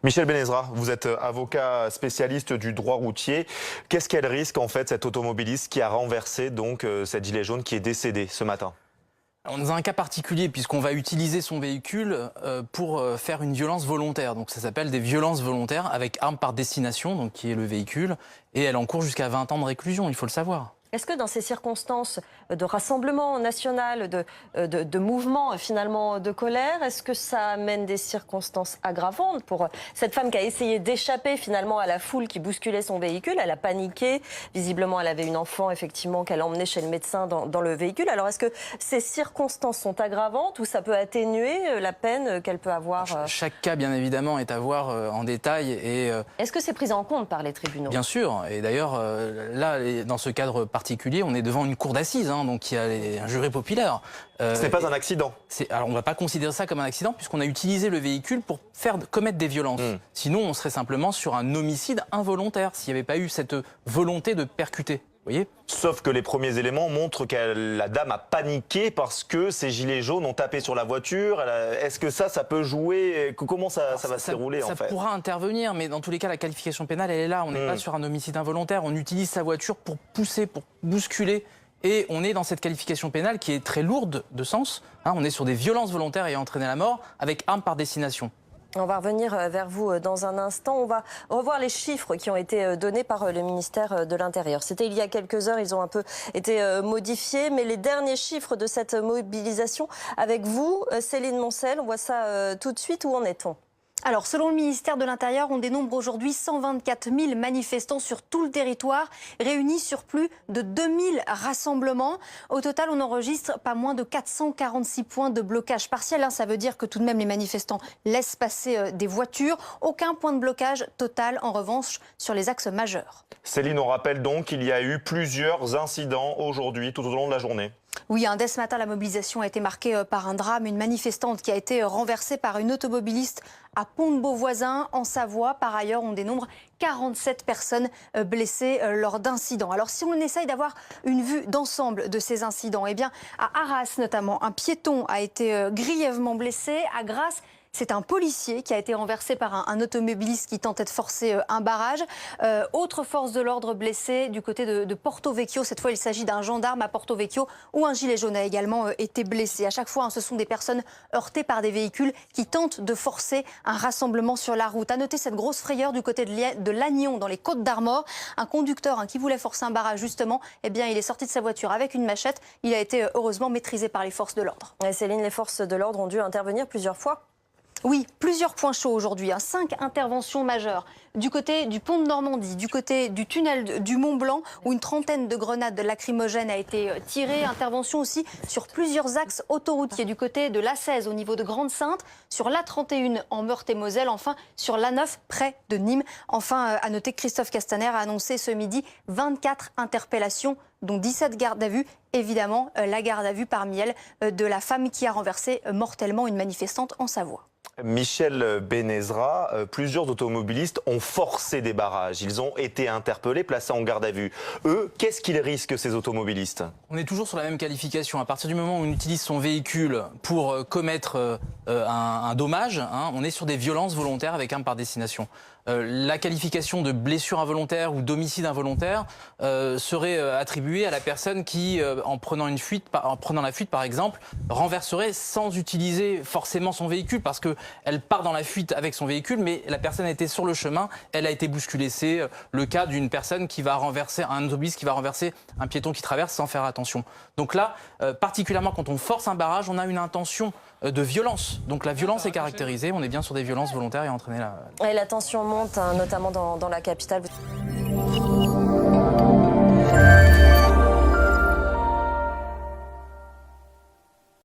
Michel Benezra, vous êtes avocat spécialiste du droit routier. Qu'est-ce qu'elle risque en fait, cette automobiliste qui a renversé donc cette gilet jaune qui est décédée ce matin? On est dans un cas particulier puisqu'on va utiliser son véhicule pour faire une violence volontaire. Donc ça s'appelle des violences volontaires avec arme par destination, donc qui est le véhicule. Et elle encourt jusqu'à 20 ans de réclusion, il faut le savoir. Est-ce que dans ces circonstances de rassemblement national, de mouvement finalement de colère, est-ce que ça amène des circonstances aggravantes pour cette femme qui a essayé d'échapper finalement à la foule qui bousculait son véhicule? Elle a paniqué, visiblement elle avait une enfant effectivement qu'elle emmenait chez le médecin dans le véhicule. Alors est-ce que ces circonstances sont aggravantes ou ça peut atténuer la peine qu'elle peut avoir? Chaque cas bien évidemment est à voir en détail. Est-ce que c'est pris en compte par les tribunaux? Bien sûr, et d'ailleurs là dans ce cadre particulier, on est devant une cour d'assises, donc il y a un jury populaire. Ce n'est pas un accident. Alors on ne va pas considérer ça comme un accident puisqu'on a utilisé le véhicule pour commettre des violences. Sinon, on serait simplement sur un homicide involontaire s'il n'y avait pas eu cette volonté de percuter. Vous voyez ? Sauf que les premiers éléments montrent que la dame a paniqué parce que ces gilets jaunes ont tapé sur la voiture. Est-ce que ça peut jouer? Comment ça va se dérouler en fait? Ça pourra intervenir, mais dans tous les cas, la qualification pénale, elle est là. On n'est pas sur un homicide involontaire. On utilise sa voiture pour pousser, pour bousculer. Et on est dans cette qualification pénale qui est très lourde de sens. On est sur des violences volontaires ayant entraîné la mort avec arme par destination. On va revenir vers vous dans un instant. On va revoir les chiffres qui ont été donnés par le ministère de l'Intérieur. C'était il y a quelques heures, ils ont un peu été modifiés. Mais les derniers chiffres de cette mobilisation avec vous, Céline Moncel, on voit ça tout de suite. Où en est-on ? Alors, selon le ministère de l'Intérieur, on dénombre aujourd'hui 124 000 manifestants sur tout le territoire, réunis sur plus de 2000 rassemblements. Au total, on enregistre pas moins de 446 points de blocage partiel. Ça veut dire que tout de même, les manifestants laissent passer des voitures. Aucun point de blocage total, en revanche, sur les axes majeurs. Céline, on rappelle donc qu'il y a eu plusieurs incidents aujourd'hui, tout au long de la journée. Oui, dès ce matin, la mobilisation a été marquée par un drame. Une manifestante qui a été renversée par une automobiliste à Pont-de-Beauvoisin, en Savoie. Par ailleurs, on dénombre 47 personnes blessées lors d'incidents. Alors, si on essaye d'avoir une vue d'ensemble de ces incidents, eh bien, à Arras notamment, un piéton a été grièvement blessé. À Grasse, c'est un policier qui a été renversé par un automobiliste qui tentait de forcer un barrage. Autre force de l'ordre blessée du côté de Porto Vecchio. Cette fois, il s'agit d'un gendarme à Porto Vecchio où un gilet jaune a également été blessé. À chaque fois, ce sont des personnes heurtées par des véhicules qui tentent de forcer un rassemblement sur la route. À noter cette grosse frayeur du côté de Lannion, dans les Côtes-d'Armor. Un conducteur qui voulait forcer un barrage, justement, eh bien, il est sorti de sa voiture avec une machette. Il a été heureusement maîtrisé par les forces de l'ordre. Et Céline, les forces de l'ordre ont dû intervenir plusieurs fois. Oui, plusieurs points chauds aujourd'hui. 5 interventions majeures. Du côté du pont de Normandie, du côté du tunnel du Mont Blanc, où une trentaine de grenades lacrymogènes a été tirée. Intervention aussi sur plusieurs axes autoroutiers. Du côté de l'A16 au niveau de Grande-Synthe, sur l'A31 en Meurthe-et-Moselle, enfin sur l'A9 près de Nîmes. Enfin, à noter que Christophe Castaner a annoncé ce midi 24 interpellations, dont 17 gardes à vue. Évidemment, la garde à vue parmi elles de la femme qui a renversé mortellement une manifestante en Savoie. Michel Benezra, plusieurs automobilistes ont forcé des barrages. Ils ont été interpellés, placés en garde à vue. Eux, qu'est-ce qu'ils risquent, ces automobilistes? On est toujours sur la même qualification. À partir du moment où on utilise son véhicule pour commettre un dommage, on est sur des violences volontaires avec arme par destination. La qualification de blessure involontaire ou d'homicide involontaire serait attribuée à la personne qui, en prenant la fuite par exemple, renverserait sans utiliser forcément son véhicule, parce qu'elle part dans la fuite avec son véhicule, mais la personne était sur le chemin, elle a été bousculée. C'est le cas d'une personne qui va renverser, un automobiliste qui va renverser un piéton qui traverse sans faire attention. Donc là, particulièrement quand on force un barrage, on a une intention de violence. Donc la violence est caractérisée, on est bien sur des violences volontaires et entraîner la... Et la tension monte, notamment dans la capitale.